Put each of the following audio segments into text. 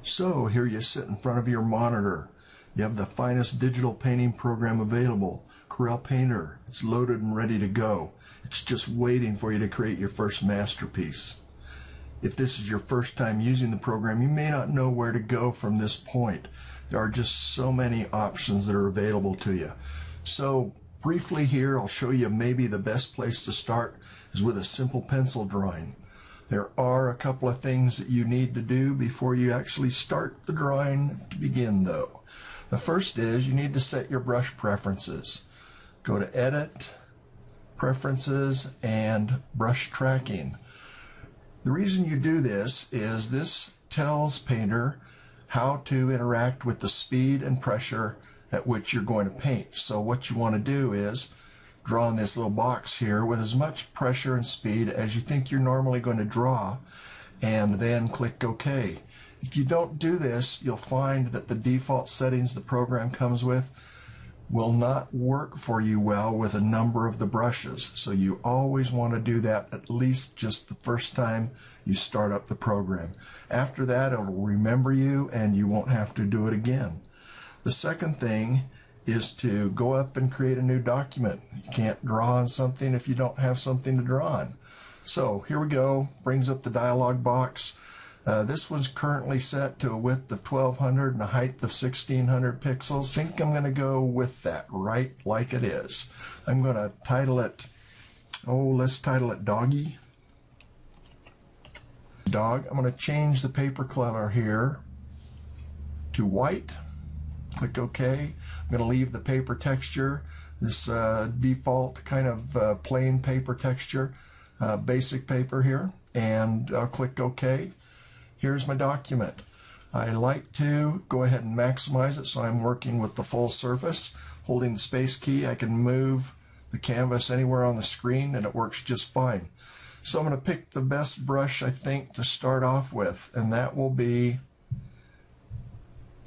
So here you sit in front of your monitor. You have the finest digital painting program available, Corel Painter. It's loaded and ready to go. It's just waiting for you to create your first masterpiece. If this is your first time using the program, you may not know where to go from this point. There are just so many options that are available to you. So briefly here, I'll show you maybe the best place to start is with a simple pencil drawing. There are a couple of things that you need to do before you actually start the drawing to begin though. The first is you need to set your brush preferences. Go to Edit, Preferences, and Brush Tracking. The reason you do this is this tells Painter how to interact with the speed and pressure at which you're going to paint. So what you want to do is draw in this little box here with as much pressure and speed as you think you're normally going to draw, and then click OK. If you don't do this, you'll find that the default settings the program comes with will not work for you well with a number of the brushes. So you always want to do that at least just the first time you start up the program. After that, it'll remember you and you won't have to do it again. The second thing is to go up and create a new document. You can't draw on something if you don't have something to draw on. So here we go, brings up the dialog box. This one's currently set to a width of 1200 and a height of 1600 pixels. I think I'm going to go with that, right like it is. I'm going to title it, let's title it Doggy. Dog. I'm going to change the paper color here to white. Click OK. I'm going to leave the paper texture, this default kind of plain paper texture, basic paper here, and I'll click OK. Here's my document. I like to go ahead and maximize it so I'm working with the full surface. Holding the space key, I can move the canvas anywhere on the screen and it works just fine. So I'm going to pick the best brush I think to start off with, and that will be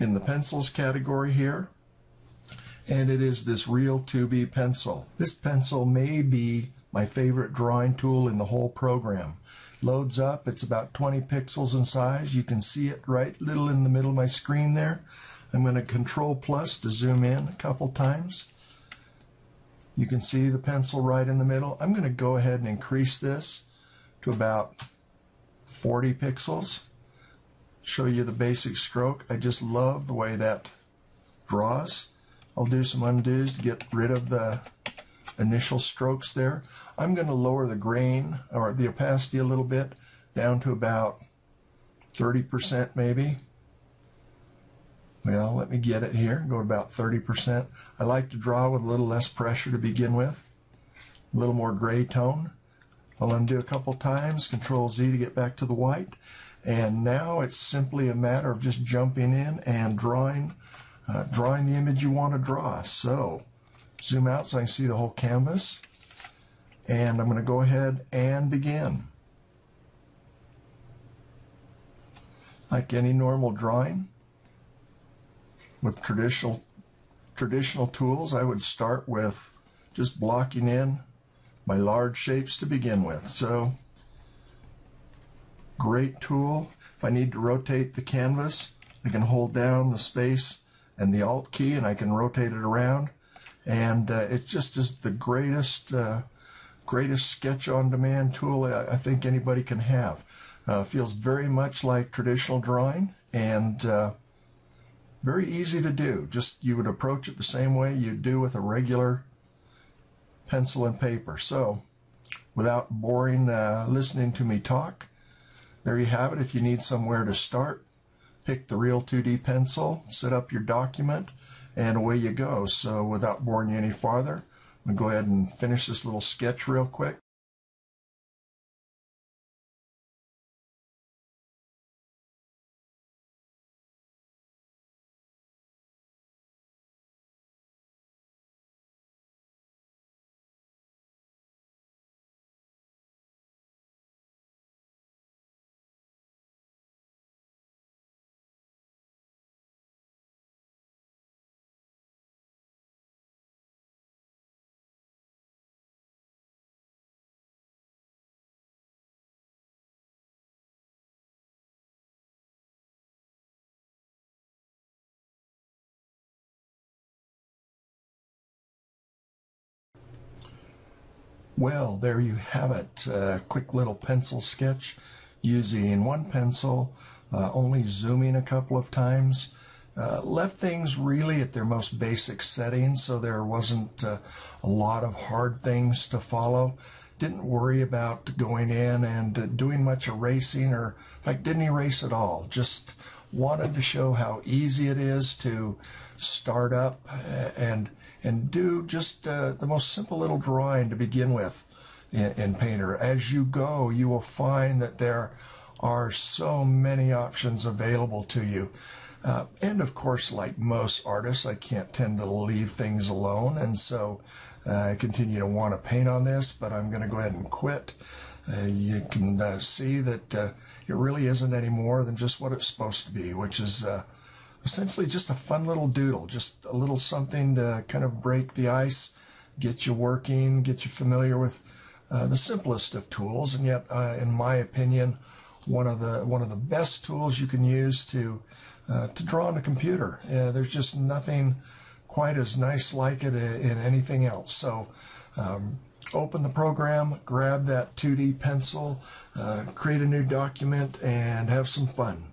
in the pencils category here, and it is this Real 2B pencil. This pencil may be my favorite drawing tool in the whole program. Loads up, it's about 20 pixels in size. You can see it right little in the middle of my screen there. I'm going to Control Plus to zoom in a couple times. You can see the pencil right in the middle. I'm going to go ahead and increase this to about 40 pixels. Show you the basic stroke. I just love the way that draws. I'll do some undos to get rid of the initial strokes there. I'm going to lower the grain or the opacity a little bit down to about 30% maybe. Well, let me get it here. Go to about 30%. I like to draw with a little less pressure to begin with. A little more gray tone. I'll undo a couple times, Control Z to get back to the white. And now it's simply a matter of just jumping in and drawing the image you want to draw. So zoom out so I can see the whole canvas. And I'm going to go ahead and begin. Like any normal drawing with traditional tools, I would start with just blocking in my large shapes to begin with. So great tool. If I need to rotate the canvas, I can hold down the space and the Alt key and I can rotate it around. And it just is the greatest sketch on demand tool I think anybody can have. Feels very much like traditional drawing and very easy to do. Just you would approach it the same way you do with a regular pencil and paper. So without boring listening to me talk, there you have it. If you need somewhere to start, pick the Real 2D pencil, set up your document, and away you go. So without boring you any farther, I'm going to go ahead and finish this little sketch real quick. Well, there you have it. A quick little pencil sketch using one pencil, only zooming a couple of times. Left things really at their most basic settings, so there wasn't a lot of hard things to follow. Didn't worry about going in and doing much erasing, or in fact didn't erase at all. Just wanted to show how easy it is to start up and do just the most simple little drawing to begin with in Painter. As you go, you will find that there are so many options available to you. And of course, like most artists, I can't tend to leave things alone, and so I continue to want to paint on this, but I'm going to go ahead and quit. You can see that it really isn't any more than just what it's supposed to be, which is essentially just a fun little doodle, just a little something to kind of break the ice, get you working, get you familiar with the simplest of tools, and yet, in my opinion, one of the best tools you can use to draw on a computer. There's just nothing quite as nice like it in anything else. So open the program, grab that 2D pencil, create a new document, and have some fun.